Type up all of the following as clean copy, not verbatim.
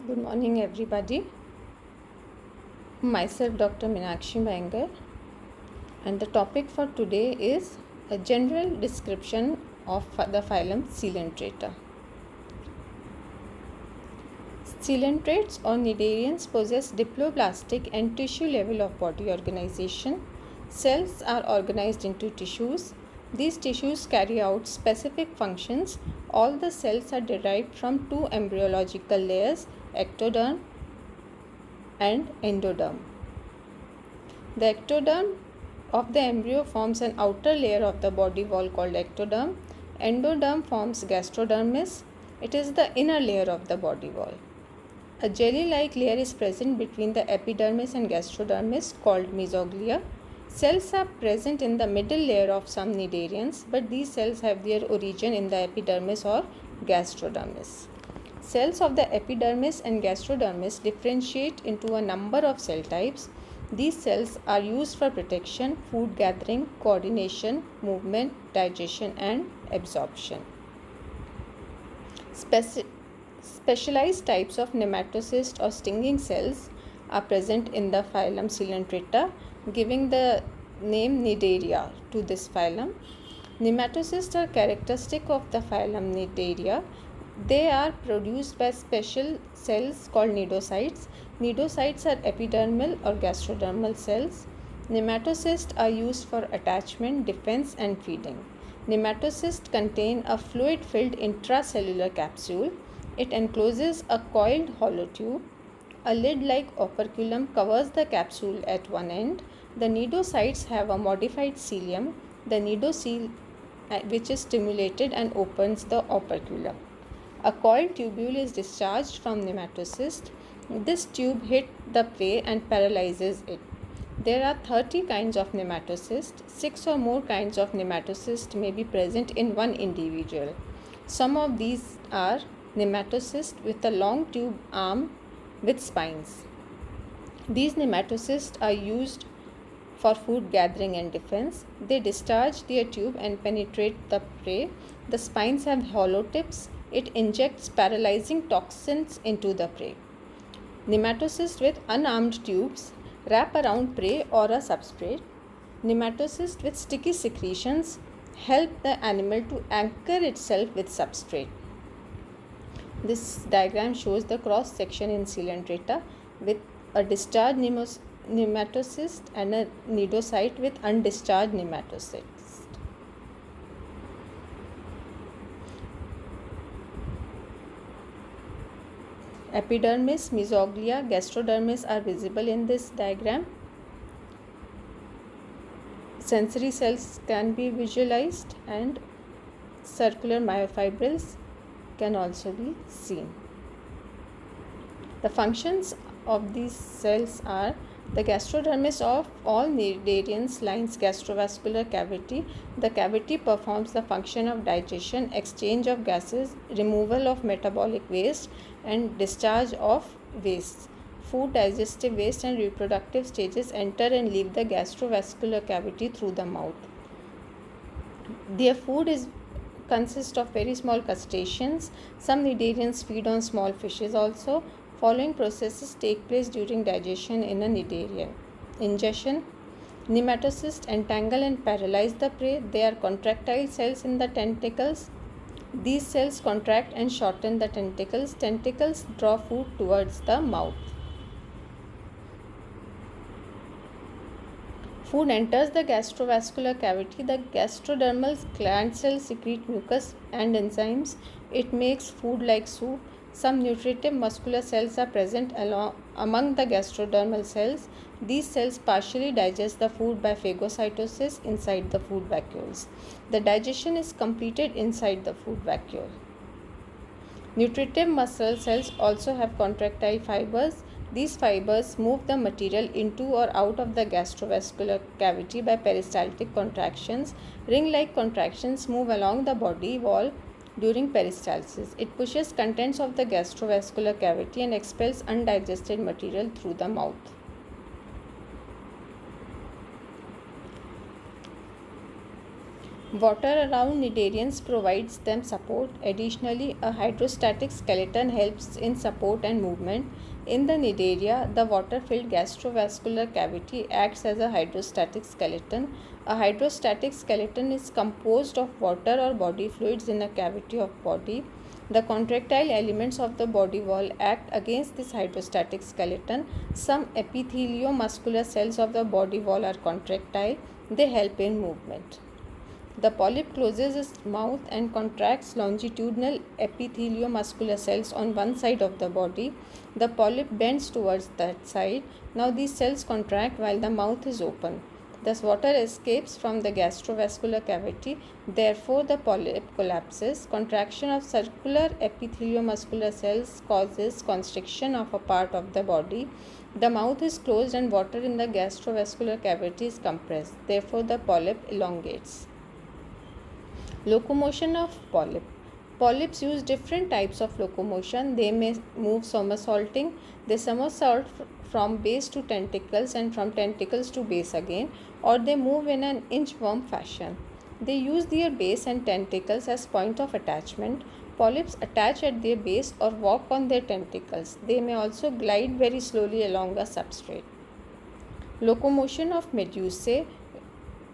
Good morning, everybody. Myself, Dr. Meenakshi Bangar, and the topic for today is a general description of the phylum Coelenterata. Coelentrates or cnidarians possess diploblastic and tissue level of body organization. Cells are organized into tissues. These tissues carry out specific functions. All the cells are derived from two embryological layers, ectoderm and endoderm. The ectoderm of the embryo forms an outer layer of the body wall called ectoderm. Endoderm forms gastrodermis. It is the inner layer of the body wall. A jelly-like layer is present between the epidermis and gastrodermis called mesoglea. Cells are present in the middle layer of some cnidarians, but these cells have their origin in the epidermis or gastrodermis. Cells of the epidermis and gastrodermis differentiate into a number of cell types. These cells are used for protection, food gathering, coordination, movement, digestion, and absorption. Specialized types of nematocyst or stinging cells are present in the phylum Coelenterata, giving the name Cnidaria to this phylum. Nematocysts are characteristic of the phylum Cnidaria. They are produced by special cells called cnidocytes. Cnidocytes are epidermal or gastrodermal cells. Nematocysts are used for attachment, defense, and feeding. Nematocysts contain a fluid-filled intracellular capsule. It encloses a coiled hollow tube. A lid-like operculum covers the capsule at one end. The cnidocytes have a modified cilium, the cnidocele, which is stimulated and opens the operculum. A coiled tubule is discharged from nematocyst. This tube hits the prey and paralyzes it. There are 30 kinds of nematocysts. 6 or more kinds of nematocysts may be present in one individual. Some of these are nematocysts with a long tube arm with spines. These nematocysts are used for food gathering and defense. They discharge their tube and penetrate the prey. The spines have hollow tips. It injects paralyzing toxins into the prey. Nematocysts with unarmed tubes wrap around prey or a substrate. Nematocysts with sticky secretions help the animal to anchor itself with substrate. This diagram shows the cross section in Coelenterata with a discharged nematocyst and a cnidocyte with undischarged nematocyst. Epidermis, mesoglea, gastrodermis are visible in this diagram. Sensory cells can be visualized and circular myofibrils can also be seen. The functions of these cells are: the gastrodermis of all cnidarians lines gastrovascular cavity. The cavity performs the function of digestion, exchange of gases, removal of metabolic waste, and discharge of waste. Food, digestive waste, and reproductive stages enter and leave the gastrovascular cavity through the mouth. Their food consists of very small crustaceans. Some cnidarians feed on small fishes also. Following processes take place during digestion in a cnidarian. Ingestion. Nematocysts entangle and paralyze the prey. They are contractile cells in the tentacles. These cells contract and shorten the tentacles. Tentacles draw food towards the mouth. Food enters the gastrovascular cavity. The gastrodermal gland cells secrete mucus and enzymes. It makes food like soup. Some nutritive muscular cells are present among the gastrodermal cells. These cells partially digest the food by phagocytosis inside the food vacuoles. The digestion is completed inside the food vacuole. Nutritive muscle cells also have contractile fibers. These fibers move the material into or out of the gastrovascular cavity by peristaltic contractions. Ring-like contractions move along the body wall during peristalsis. It pushes contents of the gastrovascular cavity and expels undigested material through the mouth. Water around cnidarians provides them support. Additionally, a hydrostatic skeleton helps in support and movement. In the cnidaria, the water-filled gastrovascular cavity acts as a hydrostatic skeleton. A hydrostatic skeleton is composed of water or body fluids in a cavity of body. The contractile elements of the body wall act against this hydrostatic skeleton. Some epitheliomuscular cells of the body wall are contractile. They help in movement. The polyp closes its mouth and contracts longitudinal epitheliomuscular cells on one side of the body. The polyp bends towards that side. Now these cells contract while the mouth is open. Thus water escapes from the gastrovascular cavity. Therefore the polyp collapses. Contraction of circular epitheliomuscular cells causes constriction of a part of the body. The mouth is closed and water in the gastrovascular cavity is compressed. Therefore the polyp elongates. Locomotion of polyp. Polyps use different types of locomotion. They may move somersaulting. They somersault from base to tentacles and from tentacles to base again, or they move in an inchworm fashion. They use their base and tentacles as point of attachment. Polyps attach at their base or walk on their tentacles. They may also glide very slowly along a substrate. Locomotion of medusae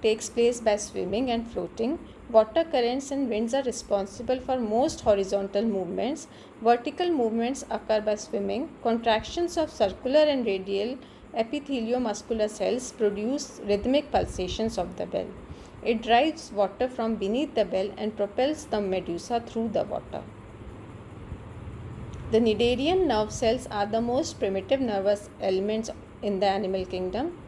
takes place by swimming and floating. Water currents and winds are responsible for most horizontal movements. Vertical movements occur by swimming. Contractions of circular and radial epitheliomuscular cells produce rhythmic pulsations of the bell. It drives water from beneath the bell and propels the medusa through the water. The cnidarian nerve cells are the most primitive nervous elements in the animal kingdom.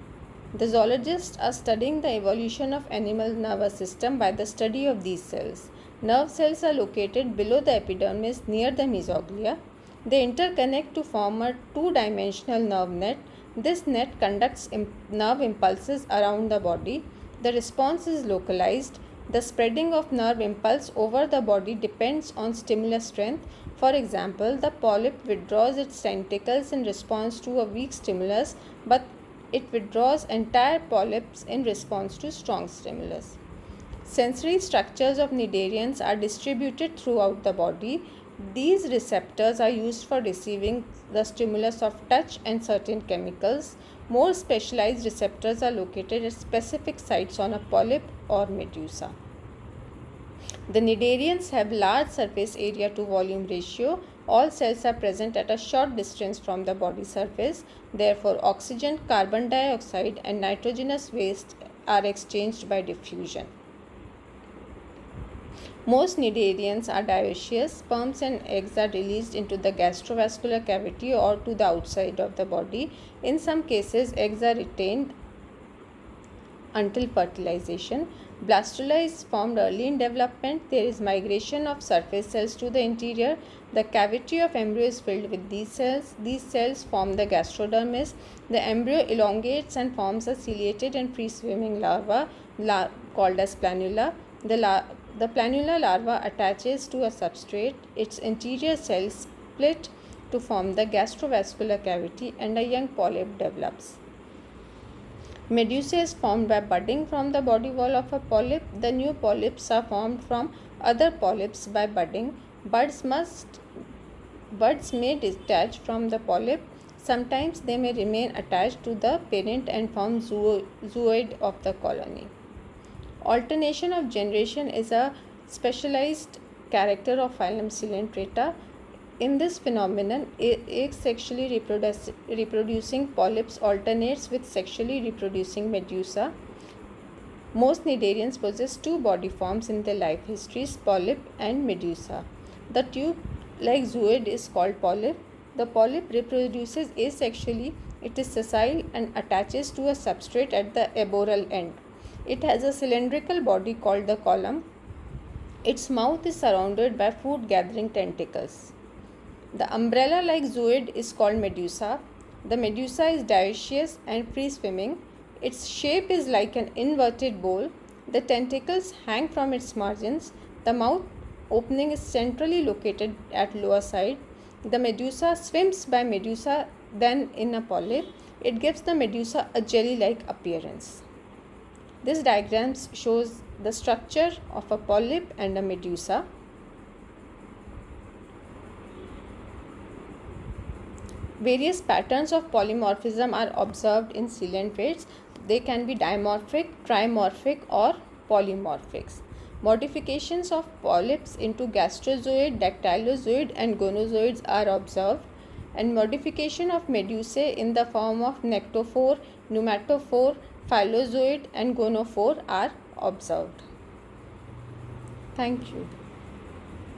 The zoologists are studying the evolution of animal nervous system by the study of these cells. Nerve cells are located below the epidermis near the mesoglea. They interconnect to form a two-dimensional nerve net. This net conducts nerve impulses around the body. The response is localized. The spreading of nerve impulse over the body depends on stimulus strength. For example, the polyp withdraws its tentacles in response to a weak stimulus, but it withdraws entire polyps in response to strong stimulus. Sensory structures of cnidarians are distributed throughout the body. These receptors are used for receiving the stimulus of touch and certain chemicals. More specialized receptors are located at specific sites on a polyp or medusa. The cnidarians have large surface area to volume ratio. All cells are present at a short distance from the body surface. Therefore, oxygen, carbon dioxide and nitrogenous waste are exchanged by diffusion. Most cnidarians are dioecious. Sperms and eggs are released into the gastrovascular cavity or to the outside of the body. In some cases, eggs are retained until fertilization. Blastula is formed early in development. There is migration of surface cells to the interior. The cavity of embryo is filled with these cells. These cells form the gastrodermis. The embryo elongates and forms a ciliated and free-swimming larva called as planula. The planula larva attaches to a substrate. Its interior cells split to form the gastrovascular cavity and a young polyp develops. Medusa is formed by budding from the body wall of a polyp. The new polyps are formed from other polyps by budding. Buds may detach from the polyp. Sometimes they may remain attached to the parent and form zooid of the colony. Alternation of generation is a specialized character of phylum Coelenterata. In this phenomenon, asexually reproducing polyps alternates with sexually reproducing medusa. Most cnidarians possess two body forms in their life histories, polyp and medusa. The tube-like zooid is called polyp. The polyp reproduces asexually. It is sessile and attaches to a substrate at the aboral end. It has a cylindrical body called the column. Its mouth is surrounded by food-gathering tentacles. The umbrella-like zooid is called medusa. The medusa is dioecious and free-swimming. Its shape is like an inverted bowl. The tentacles hang from its margins. The mouth opening is centrally located at lower side. The medusa swims by medusa then in a polyp. It gives the medusa a jelly-like appearance. This diagram shows the structure of a polyp and a medusa. Various patterns of polymorphism are observed in coelentrates. They can be dimorphic, trimorphic, or polymorphic. Modifications of polyps into gastrozoid, dactylozoid, and gonozoids are observed, and modification of medusae in the form of nectophore, pneumatophore, phylozoid, and gonophore are observed. Thank you.